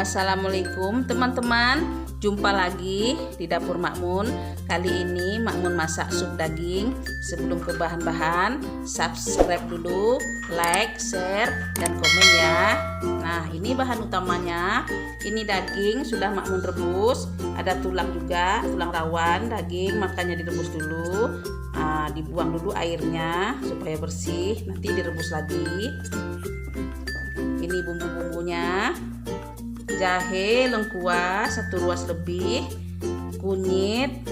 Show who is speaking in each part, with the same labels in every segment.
Speaker 1: Assalamualaikum teman-teman, jumpa lagi di dapur Makmun. Kali ini Makmun masak sup daging. Sebelum ke bahan-bahan, subscribe dulu, like, share, dan komen ya. Nah, ini bahan utamanya. Ini daging sudah Makmun rebus. Ada tulang juga, tulang rawan daging, makanya direbus dulu. Dibuang dulu airnya supaya bersih, nanti direbus lagi. Ini bumbu-bumbunya: jahe lengkuas 1 ruas lebih, kunyit,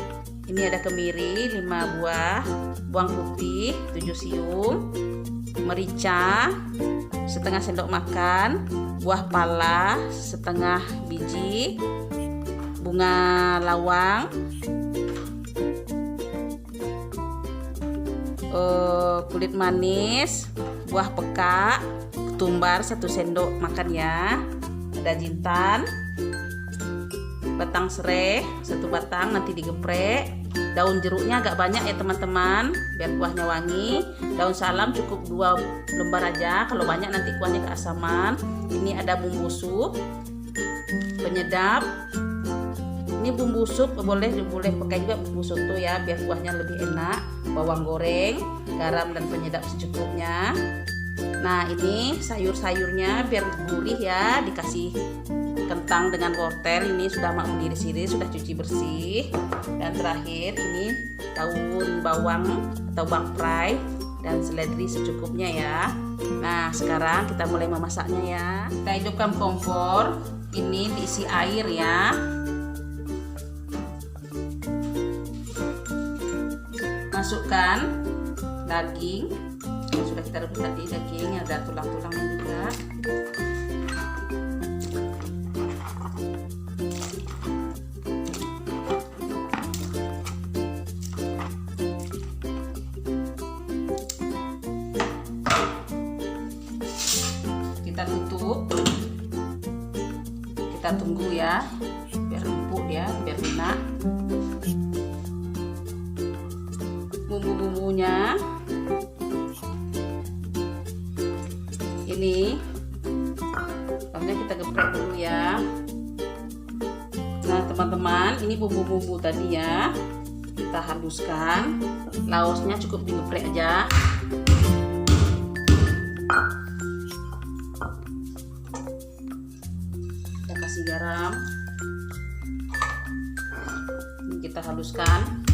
Speaker 1: ini ada kemiri 5 buah, bawang putih 7 siung, merica setengah sendok makan, buah pala setengah biji, bunga lawang, kulit manis, buah peka, ketumbar 1 sendok makan ya. Ada jintan, batang serai 1 batang nanti digeprek, daun jeruknya agak banyak ya teman-teman biar kuahnya wangi. Daun salam cukup 2 lembar aja, kalau banyak nanti kuahnya keasaman. Ini ada bumbu sup, penyedap. Ini bumbu sup boleh pakai juga bumbu soto ya biar kuahnya lebih enak. Bawang goreng, garam dan penyedap secukupnya. Nah, ini sayur-sayurnya biar gurih ya, dikasih kentang dengan wortel. Ini sudah Makmun iris-iris, sudah cuci bersih. Dan terakhir ini daun bawang atau bangprai dan seledri secukupnya ya. Nah, sekarang kita mulai memasaknya ya. Kita hidupkan kompor. Ini diisi air ya. Masukkan daging. Sudah kita rebus tadi daging, ada tulang-tulangnya juga. Kita tutup, kita tunggu ya biar empuk ya, biar lunak. Bumbu-bumbunya ini langsung kita geprek dulu ya. Nah teman-teman, ini bumbu-bumbu tadi ya kita haluskan. Laosnya cukup digeprek aja. Kita kasih garam, ini kita haluskan.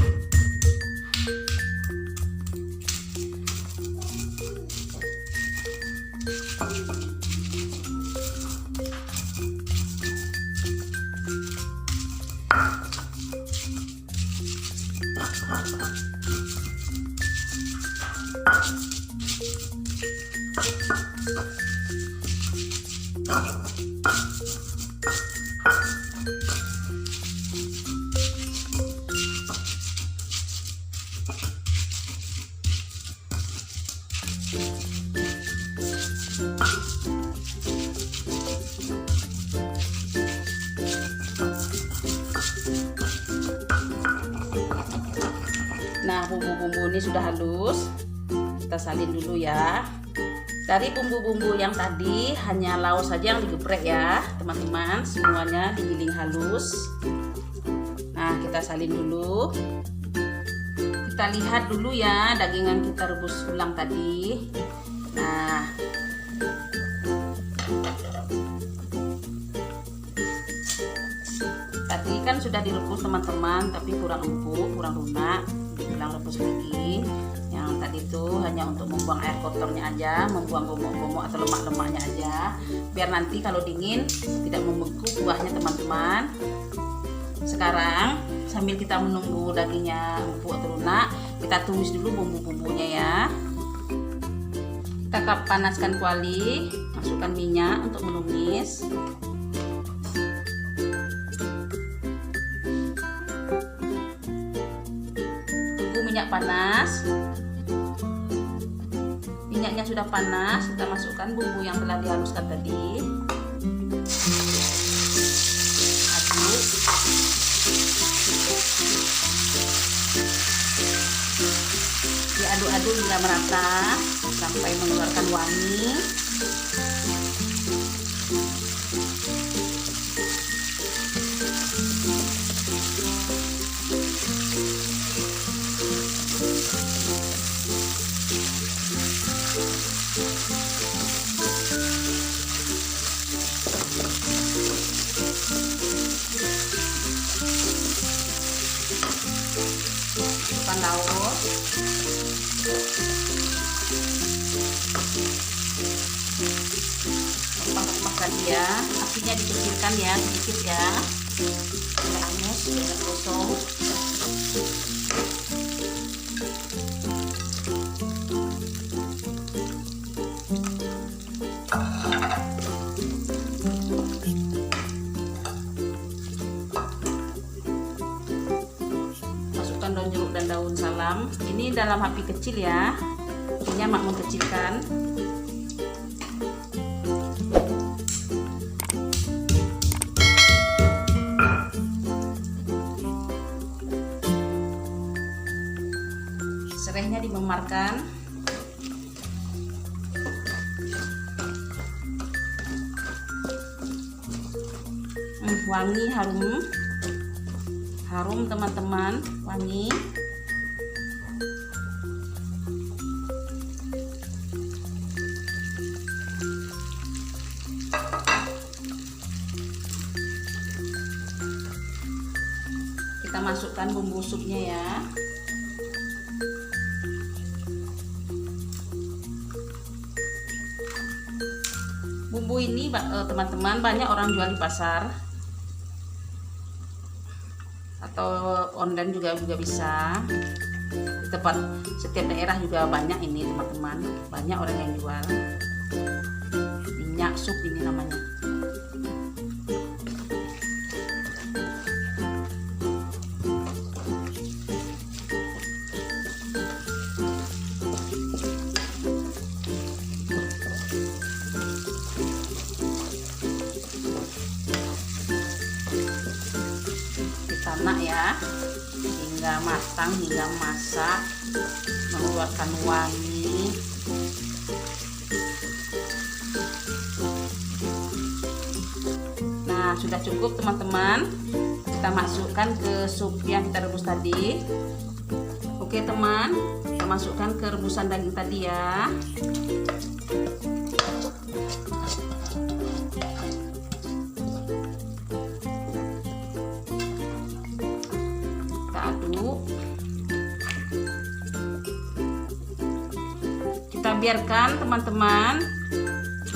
Speaker 1: Nah, bumbu-bumbu ini sudah halus. Kita salin dulu ya. Dari bumbu-bumbu yang tadi hanya laos saja yang digeprek ya, teman-teman. Semuanya digiling halus. Nah, kita salin dulu. Kita lihat dulu ya daging yang kita rebus ulang tadi. Nah, tadi kan sudah direbus teman-teman, tapi kurang empuk, kurang lunak. Diulang rebus lagi. Yang tadi itu hanya untuk membuang air kotornya aja, membuang gomok-gomok atau lemak-lemaknya aja, biar nanti kalau dingin tidak membeku kuahnya teman-teman. Sekarang sambil kita menunggu dagingnya empuk atau lunak, kita tumis dulu bumbu-bumbunya ya. Kita panaskan kuali, masukkan minyak untuk menumis. Minyak panas. Minyaknya sudah panas, kita masukkan bumbu yang telah dihaluskan tadi. Aduk. aduk hingga merata sampai mengeluarkan wangi. Ikan laut, makan ya, apinya dikecilkan ya, sedikit ya, biar hangus, biar gosong. Daun jeruk dan daun salam. Ini dalam api kecil ya, apinya mak mengkecilkan. Serehnya dimemarkan. Wangi, harum teman-teman, wangi. Kita masukkan bumbu supnya ya. Bumbu ini teman-teman banyak orang jual di pasar atau online juga bisa. Di tempat setiap daerah juga banyak ini teman-teman, banyak orang yang jual. Minyak sup ini namanya. Tanak ya hingga matang, hingga masak, mengeluarkan wangi. Nah, sudah cukup teman-teman. Kita masukkan ke sup yang kita rebus tadi. Oke teman, kita masukkan ke rebusan daging tadi ya. Aduk, kita biarkan teman-teman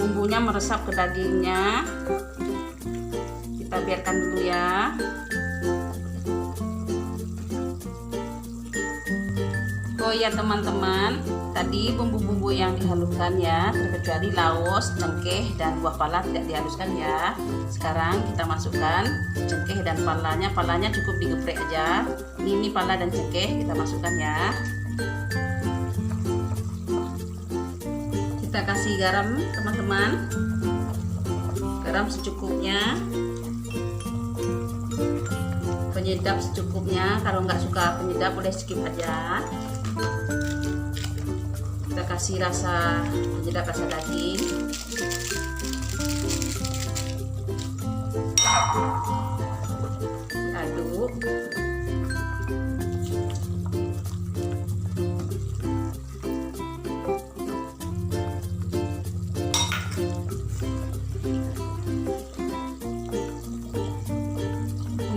Speaker 1: bumbunya meresap ke dagingnya. Kita biarkan dulu ya. Oh ya teman-teman, tadi bumbu-bumbu yang dihaluskan ya, terkecuali laos, cengkeh, dan buah pala tidak dihaluskan ya. Sekarang kita masukkan cengkeh dan palanya. Palanya cukup digeprek aja. Ini pala dan cengkeh kita masukkan ya. Kita kasih garam teman-teman, garam secukupnya, penyedap secukupnya. Kalau nggak suka penyedap boleh skip aja. Kita kasih rasa penyedap, rasa daging. Aduk.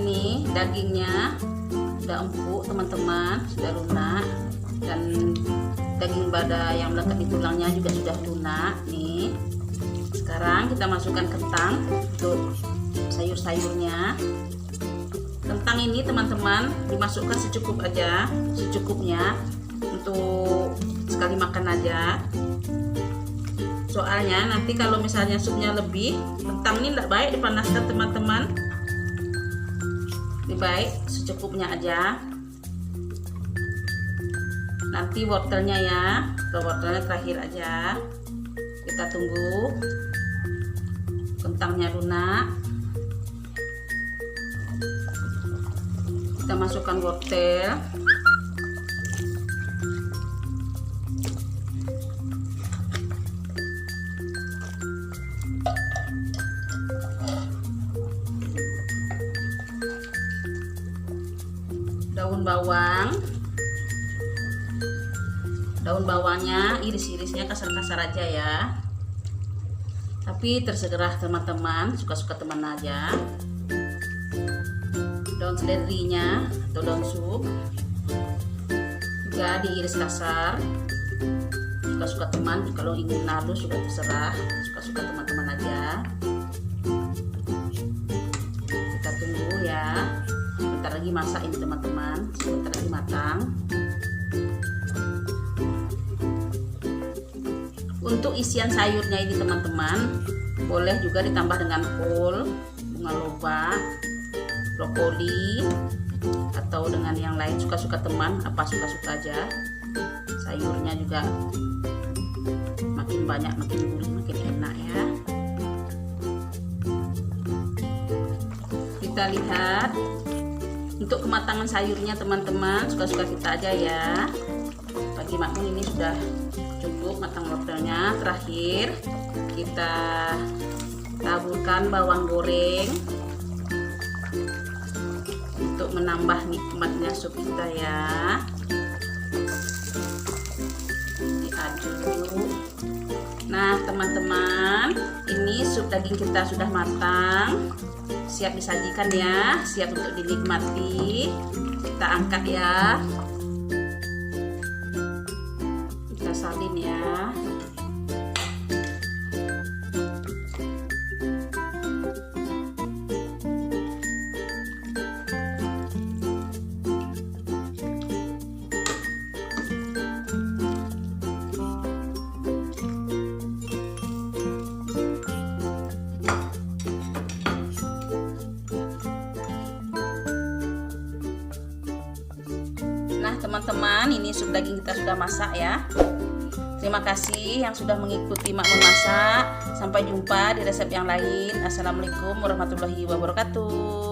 Speaker 1: Ini dagingnya sudah empuk teman-teman, sudah lunak, dan daging bada yang melekat di tulangnya juga sudah lunak nih. Sekarang kita masukkan kentang untuk sayur-sayurnya. Kentang ini teman-teman dimasukkan secukup aja, secukupnya, untuk sekali makan aja. Soalnya nanti kalau misalnya supnya lebih, kentang ini tidak baik dipanaskan teman-teman. Lebih baik secukupnya aja. Nanti wortelnya ya, wortelnya terakhir aja. Kita tunggu kentangnya lunak. Kita masukkan wortel. daun bawang. Daun bawangnya iris-irisnya kasar-kasar aja ya. Tapi terserah teman-teman, suka-suka teman aja. Daun selerinya atau daun sup juga diiris kasar. Suka-suka teman, kalau ingin halus juga terserah, suka-suka teman-teman aja. Kita tunggu ya. Bentar lagi masak ini teman-teman, sebentar lagi matang. Untuk isian sayurnya ini teman-teman, boleh juga ditambah dengan kol, bunga lobak, brokoli, atau dengan yang lain, suka-suka teman, apa suka-suka aja. Sayurnya juga makin banyak, makin gurih, makin enak ya. Kita lihat untuk kematangan sayurnya teman-teman, suka-suka kita aja ya. Bagi makmum ini sudah cukup matang wortelnya. Terakhir kita taburkan bawang goreng untuk menambah nikmatnya sup kita ya. Diaduk. Nah teman-teman, ini sup daging kita sudah matang, siap disajikan ya, siap untuk dinikmati. Kita angkat ya, kita salin ya. Nah teman-teman, ini sup daging kita sudah masak ya. Terima kasih yang sudah mengikuti Makmun Masak. Sampai jumpa di resep yang lain. Assalamualaikum warahmatullahi wabarakatuh.